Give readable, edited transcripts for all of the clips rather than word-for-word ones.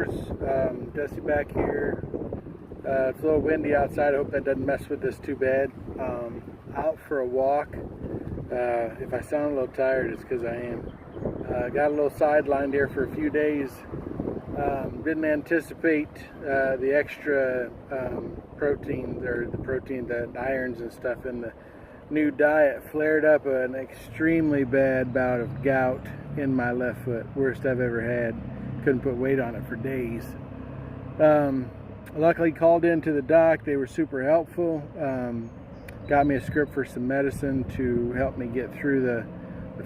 outdoors. Dusty back here. It's a little windy outside. I hope that doesn't mess with this too bad. Out for a walk. If I sound a little tired, it's because I am. Got a little sidelined here for a few days. Didn't anticipate the extra protein, or the irons and stuff in the new diet. Flared up an extremely bad bout of gout in my left foot. Worst I've ever had. Couldn't put weight on it for days. Luckily called into the doc. They were super helpful. Got me a script for some medicine to help me get through the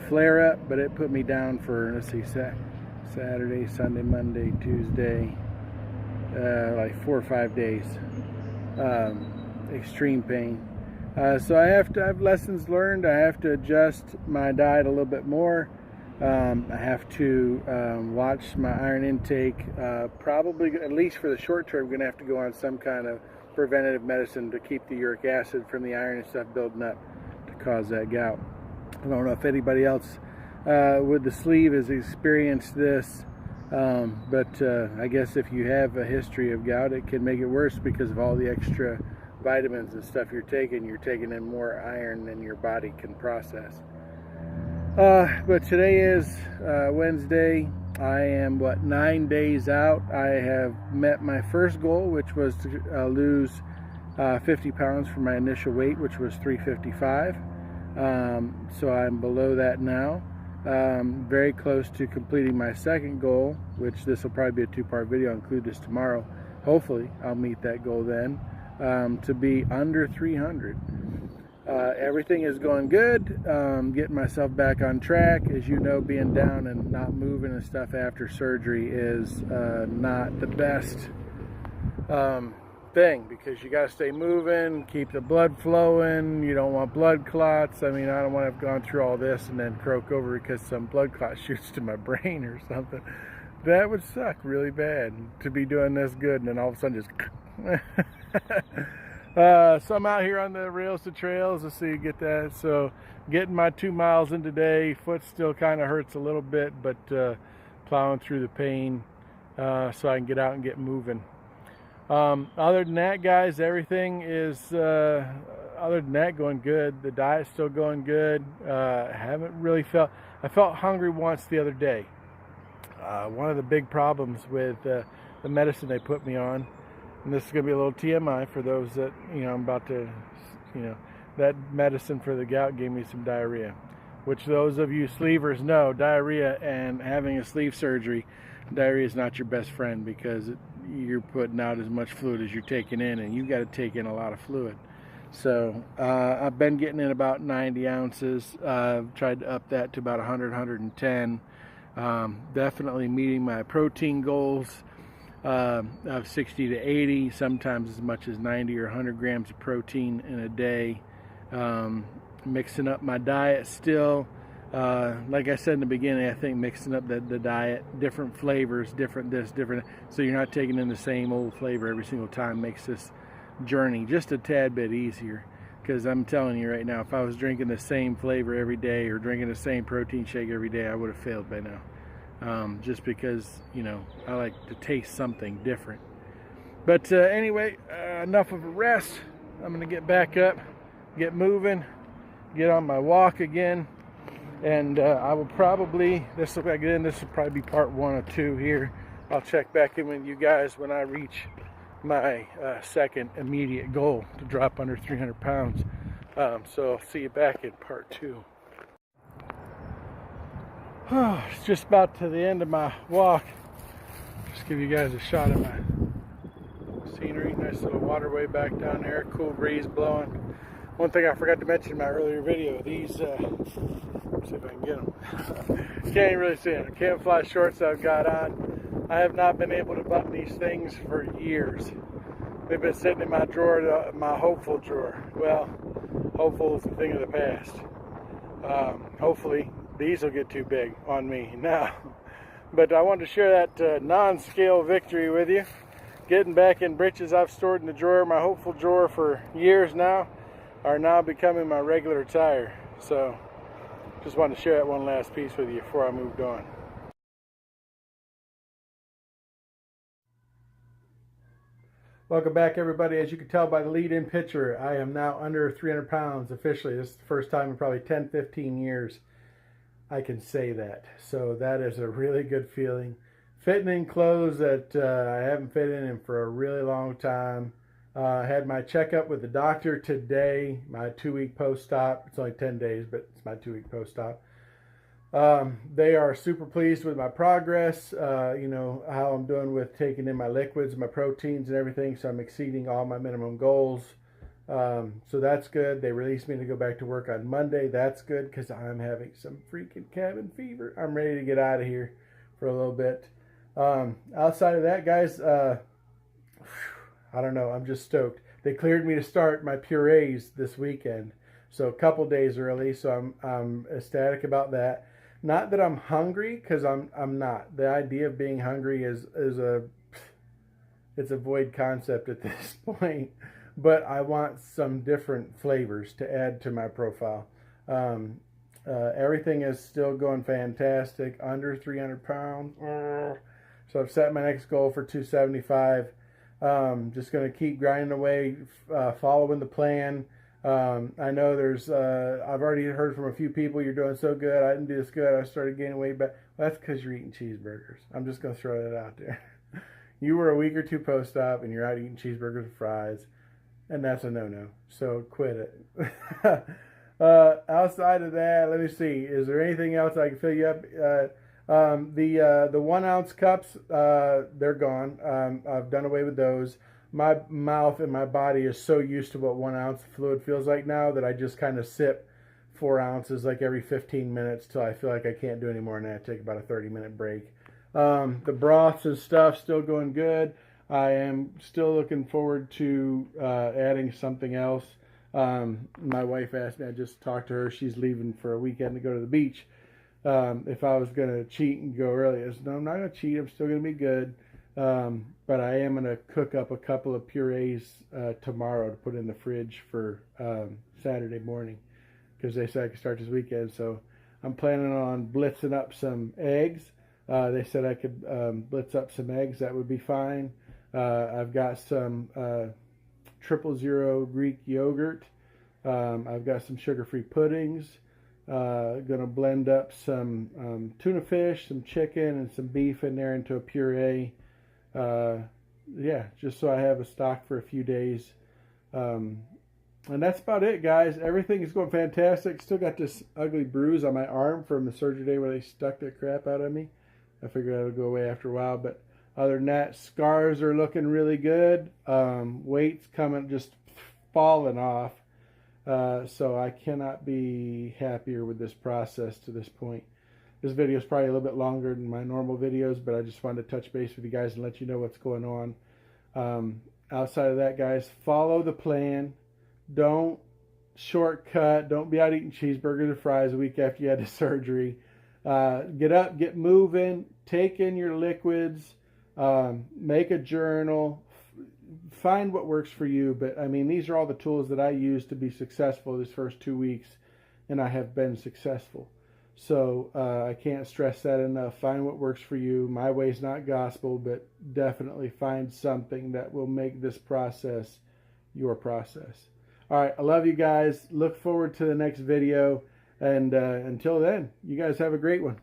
flare-up, but it put me down for, let's see, Saturday, Sunday, Monday, Tuesday, like 4 or 5 days. Extreme pain. So I have lessons learned. I have to adjust my diet a little bit more. I have to watch my iron intake. Probably, at least for the short term, I'm going to have to go on some kind of preventative medicine to keep the uric acid from the iron and stuff building up to cause that gout. I don't know if anybody else with the sleeve has experienced this, but I guess if you have a history of gout, it can make it worse because of all the extra vitamins and stuff you're taking in more iron than your body can process. But today is Wednesday. I am 9 days out. I have met my first goal, which was to lose 50 pounds from my initial weight, which was 355. So I'm below that now. Very close to completing my second goal, which this will probably be a 2-part video. I'll include this tomorrow. Hopefully I'll meet that goal then, to be under 300. Everything is going good. Getting myself back on track. As you know, being down and not moving and stuff after surgery is not the best thing, because you got to stay moving, keep the blood flowing. You don't want blood clots. I mean, I don't want to have gone through all this and then croak over because some blood clot shoots to my brain or something. That would suck really bad, to be doing this good and then all of a sudden just so I'm out here on the rails to trails. Let's see, you get that. So getting my 2 miles in today. Foot still kind of hurts a little bit, but plowing through the pain so I can get out and get moving. Other than that, guys, everything is other than that going good. The diet's still going good. Haven't really I felt hungry once the other day. One of the big problems with the medicine they put me on, and this is going to be a little TMI for those that, I'm about to, that medicine for the gout gave me some diarrhea, which those of you sleevers know, diarrhea and having a sleeve surgery, diarrhea is not your best friend, because you're putting out as much fluid as you're taking in, and you got to take in a lot of fluid. So I've been getting in about 90 ounces. Tried to up that to about 100, 110. Definitely meeting my protein goals of 60 to 80, sometimes as much as 90 or 100 grams of protein in a day. Mixing up my diet still. Like I said in the beginning, I think mixing up the diet, different flavors, different this, different, so you're not taking in the same old flavor every single time, makes this journey just a tad bit easier. Because I'm telling you right now, if I was drinking the same flavor every day or drinking the same protein shake every day, I would have failed by now. Just because, I like to taste something different. But anyway, enough of a rest. I'm going to get back up, get moving, get on my walk again. And I will probably, this will probably be part 1 or 2 here. I'll check back in with you guys when I reach my second immediate goal, to drop under 300 pounds. So I'll see you back in part 2. It's just about to the end of my walk. Just give you guys a shot of my scenery. Nice little waterway back down there. Cool breeze blowing. One thing I forgot to mention in my earlier video, these, let's see if I can get them. Can't even really see them. Camouflage shorts I've got on. I have not been able to button these things for years. They've been sitting in my drawer, my hopeful drawer. Well, hopeful is a thing of the past. Hopefully these will get too big on me now. But I wanted to share that non-scale victory with you. Getting back in breeches I've stored in the drawer, my hopeful drawer for years now, are now becoming my regular attire. So just wanted to share that one last piece with you before I moved on. Welcome back, everybody. As you can tell by the lead-in picture, I am now under 300 pounds officially. This is the first time in probably 10, 15 years I can say that. So that is a really good feeling. Fitting in clothes that I haven't fit in for a really long time. I had my checkup with the doctor today, my 2-week post-op. It's only 10 days, but it's my 2-week post-op. They are super pleased with my progress, you know, how I'm doing with taking in my liquids, my proteins and everything. So I'm exceeding all my minimum goals. So that's good. They released me to go back to work on Monday. That's good because I'm having some freaking cabin fever. I'm ready to get out of here for a little bit. Outside of that, guys, I don't know. I'm just stoked. They cleared me to start my purees this weekend. So a couple days early. So I'm ecstatic about that. Not that I'm hungry, because I'm not. The idea of being hungry is it's a void concept at this point. But I want some different flavors to add to my profile. Everything is still going fantastic. Under 300 pounds. So I've set my next goal for 275. Just going to keep grinding away, following the plan. I know there's, I've already heard from a few people, you're doing so good, I didn't do this good, I started gaining weight back. Well, that's because you're eating cheeseburgers. I'm just going to throw that out there. You were a week or two post-op and you're out eating cheeseburgers and fries, and that's a no-no. So quit it. Outside of that, let me see, is there anything else I can fill you up? The 1 ounce cups, they're gone. I've done away with those. My mouth and my body is so used to what 1 ounce of fluid feels like now that I just kind of sip 4 ounces like every 15 minutes till I feel like I can't do any more, and then I take about a 30-minute break. The broths and stuff still going good. I am still looking forward to adding something else. My wife asked me, I just talked to her, she's leaving for a weekend to go to the beach. If I was going to cheat and go early, I said, no, I'm not going to cheat, I'm still going to be good. But I am going to cook up a couple of purees tomorrow to put in the fridge for Saturday morning, because they said I could start this weekend. So I'm planning on blitzing up some eggs. They said I could blitz up some eggs. That would be fine. I've got some 000 Greek yogurt. I've got some sugar-free puddings. Going to blend up some tuna fish, some chicken, and some beef in there into a puree. Yeah, just so I have a stock for a few days. And that's about it, guys. Everything is going fantastic. Still got this ugly bruise on my arm from the surgery day where they stuck that crap out of me. I figured that would go away after a while, but other than that, scars are looking really good. Weight's coming, just falling off. So I cannot be happier with this process to this point. This video is probably a little bit longer than my normal videos, but I just wanted to touch base with you guys and let you know what's going on. Outside of that, guys, follow the plan. Don't shortcut. Don't be out eating cheeseburgers and fries a week after you had the surgery. Get up, get moving, take in your liquids, make a journal, find what works for you. But I mean, these are all the tools that I use to be successful this first 2 weeks, and I have been successful. So I can't stress that enough. Find what works for you. My way's not gospel, but definitely find something that will make this process your process. All right, I love you guys. Look forward to the next video. And until then, you guys have a great one.